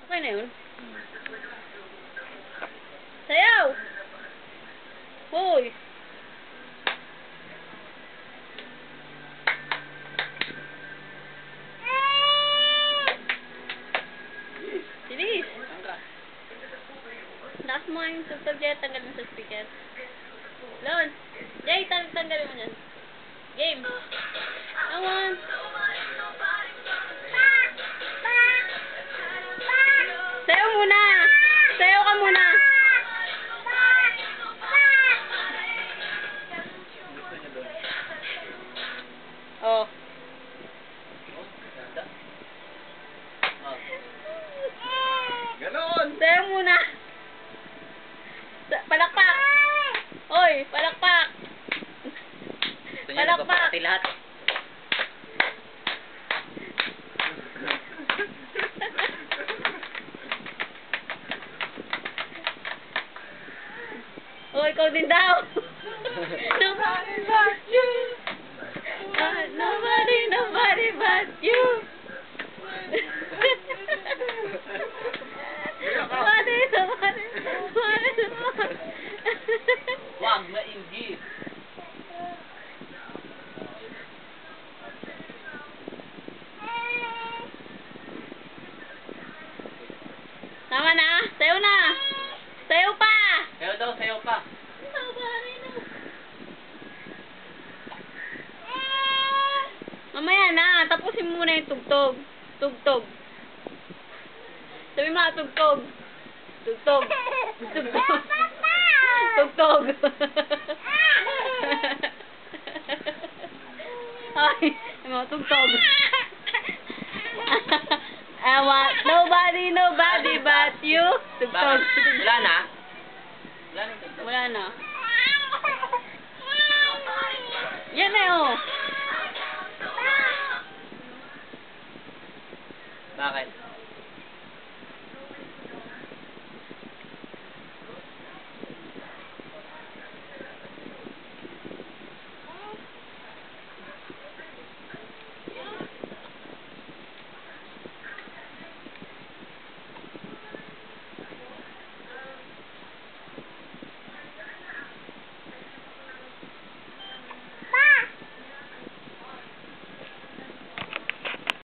Okay na yun. Sayaw! Hoy! Bilis! Lakas mo nga yung tugtog dyan, tanggalin sa speaker. Lon! Jay, tanggalin mo dyan. Game! Come on! Sayaw muna! Sayaw ka muna! Oh. Ganon! Sayaw muna! Palakpak! Oy, palakpak! Gusto niya Palakpak! nagpapakati lahat. Oh, ikaw din daw. Nobody but you. Nobody but you. Nobody. Wag maingit. Tama na. Sayaw na. Sayaw pa. Sayaw daw, sayaw pa. Mamaya na. Tapusin mo muna yung tugtog. Tugtog. Sabi mo na tugtog. Tugtog. Tugtog. Tugtog. Ay, mga tugtog. I want nobody but you. Tugtog. Wala na? Wala na. Wala na. Yan na oh.